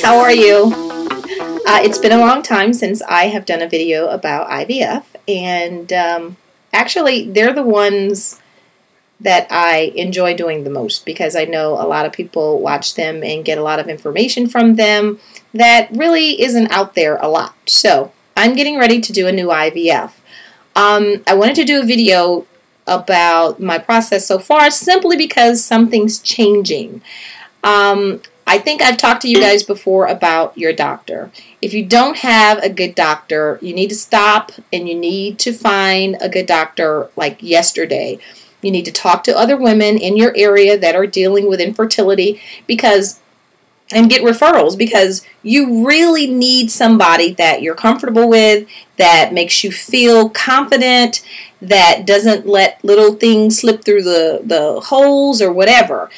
How are you? It's been a long time since I have done a video about IVF, and actually they're the ones that I enjoy doing the most because I know a lot of people watch them and get a lot of information from them that really isn't out there a lot. So I'm getting ready to do a new IVF. I wanted to do a video about my process so far simply because something's changing. I think I've talked to you guys before about your doctor. If you don't have a good doctor, you need to stop and you need to find a good doctor like yesterday. You need to talk to other women in your area that are dealing with infertility and get referrals, because you really need somebody that you're comfortable with, that makes you feel confident, that doesn't let little things slip through the holes or whatever.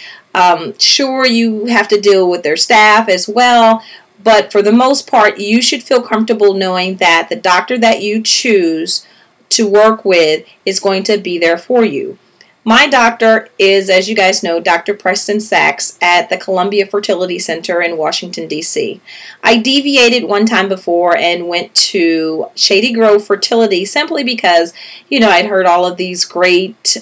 Sure, you have to deal with their staff as well, but for the most part, you should feel comfortable knowing that the doctor that you choose to work with is going to be there for you. My doctor is, as you guys know, Dr. Preston Sachs at the Columbia Fertility Center in Washington, D.C. I deviated one time before and went to Shady Grove Fertility simply because, you know, I'd heard all of these great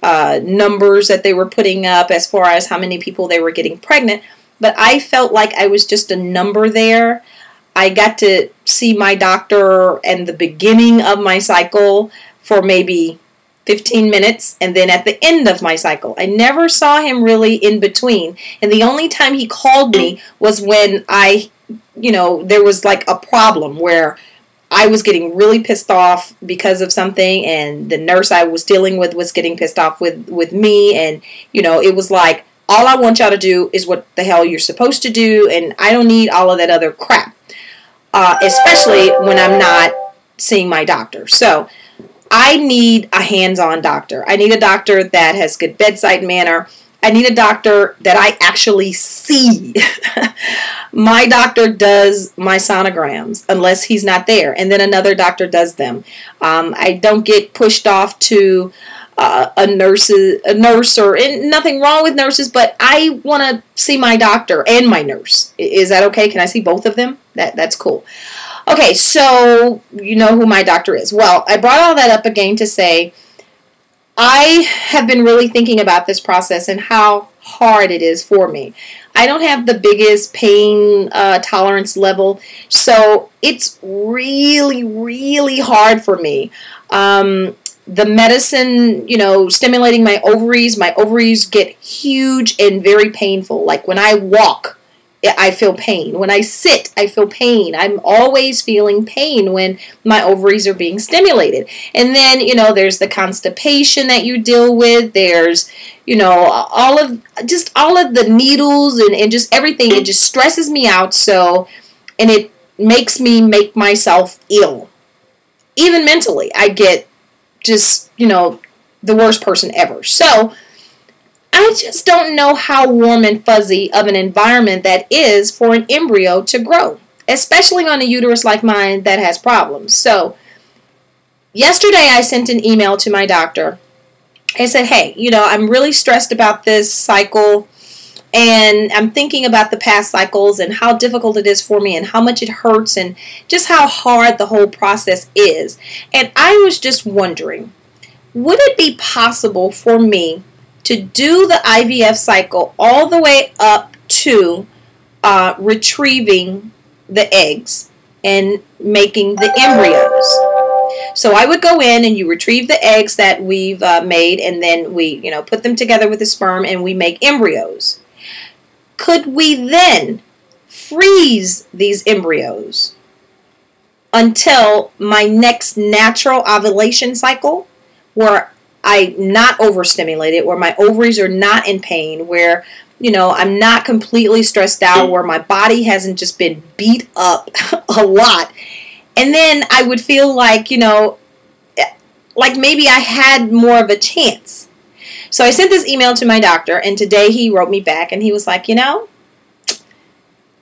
numbers that they were putting up as far as how many people they were getting pregnant, but I felt like I was just a number there. I got to see my doctor in the beginning of my cycle for maybe 15 minutes, and then at the end of my cycle. I never saw him really in between, and the only time he called me was when there was like a problem where I was getting really pissed off because of something, and the nurse I was dealing with was getting pissed off with me, and it was like, all I want y'all to do is what the hell you're supposed to do, and I don't need all of that other crap, especially when I'm not seeing my doctor. So I need a hands-on doctor. I need a doctor that has good bedside manner. I need a doctor that I actually see. My doctor does my sonograms unless he's not there, and then another doctor does them. I don't get pushed off to a nurse, or nothing wrong with nurses, but I want to see my doctor and my nurse. Is that okay? Can I see both of them? That's cool. Okay, so you know who my doctor is. Well, I brought all that up again to say I have been really thinking about this process and how hard it is for me. I don't have the biggest pain tolerance level, so it's really, really hard for me. The medicine, stimulating my ovaries get huge and very painful. Like when I walk, I feel pain. When I sit, I feel pain. I'm always feeling pain when my ovaries are being stimulated. And then, there's the constipation that you deal with. There's, all of the needles and just everything. It just stresses me out. And it makes me make myself ill. Even mentally, I get just, the worst person ever. So I just don't know how warm and fuzzy of an environment that is for an embryo to grow, especially on a uterus like mine that has problems. So yesterday I sent an email to my doctor. I said, hey, I'm really stressed about this cycle, and I'm thinking about the past cycles and how difficult it is for me and how much it hurts and just how hard the whole process is. And I was just wondering, would it be possible for me to do the IVF cycle all the way up to retrieving the eggs and making the embryos? So I would go in and you retrieve the eggs that we've made, and then we put them together with the sperm and we make embryos. Could we then freeze these embryos until my next natural ovulation cycle, where I'm not overstimulated, where my ovaries are not in pain, where, I'm not completely stressed out, where my body hasn't just been beat up a lot. And then I would feel like, like maybe I had more of a chance. So I sent this email to my doctor, and today he wrote me back, and he was like,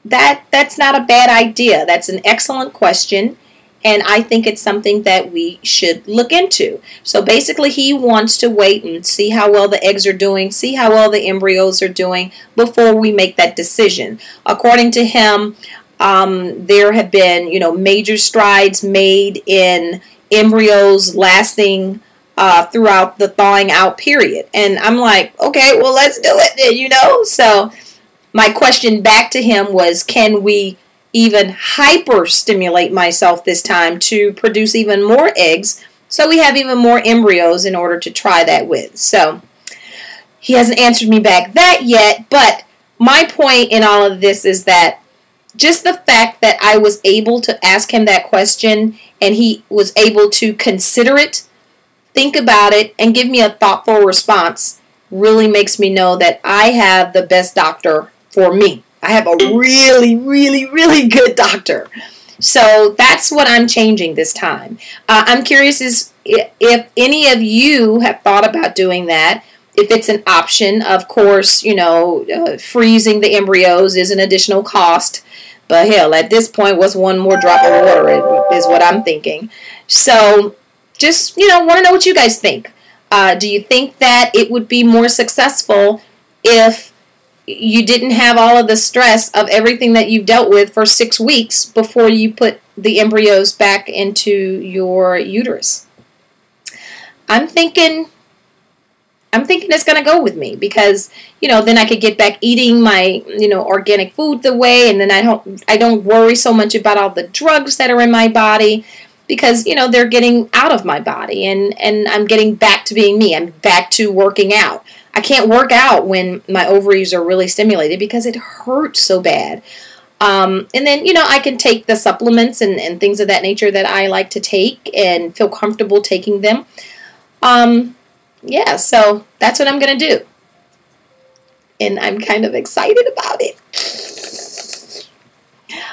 that's not a bad idea. That's an excellent question. and I think it's something that we should look into. So basically, he wants to wait and see how well the eggs are doing, see how well the embryos are doing before we make that decision. According to him, there have been, major strides made in embryos lasting throughout the thawing out period. And I'm like, okay, well, let's do it then, So my question back to him was, can we even hyper stimulate myself this time to produce even more eggs so we have even more embryos in order to try that with? So he hasn't answered me back that yet, but my point in all of this is that just the fact that I was able to ask him that question and he was able to consider it, think about it, and give me a thoughtful response really makes me know that I have the best doctor for me. I have a really, really, really good doctor. So that's what I'm changing this time. I'm curious if any of you have thought about doing that. If it's an option, of course, freezing the embryos is an additional cost. But hell, at this point, what's one more drop of water is what I'm thinking. So just, want to know what you guys think. Do you think that it would be more successful if you didn't have all of the stress of everything that you've dealt with for 6 weeks before you put the embryos back into your uterus? I'm thinking it's going to go with me because, then I could get back eating my, organic food the way, and then I don't worry so much about all the drugs that are in my body because, they're getting out of my body and I'm getting back to being me. I'm back to working out. I can't work out when my ovaries are really stimulated because it hurts so bad. And then, I can take the supplements and things of that nature that I like to take and feel comfortable taking them. Yeah, so that's what I'm going to do. And I'm kind of excited about it.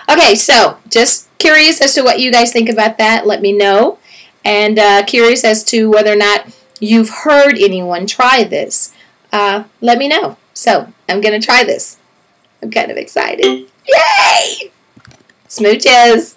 Okay, so just curious as to what you guys think about that. Let me know. And curious as to whether or not you've heard anyone try this. Let me know. So I'm going to try this. I'm kind of excited. Yay! Smooches!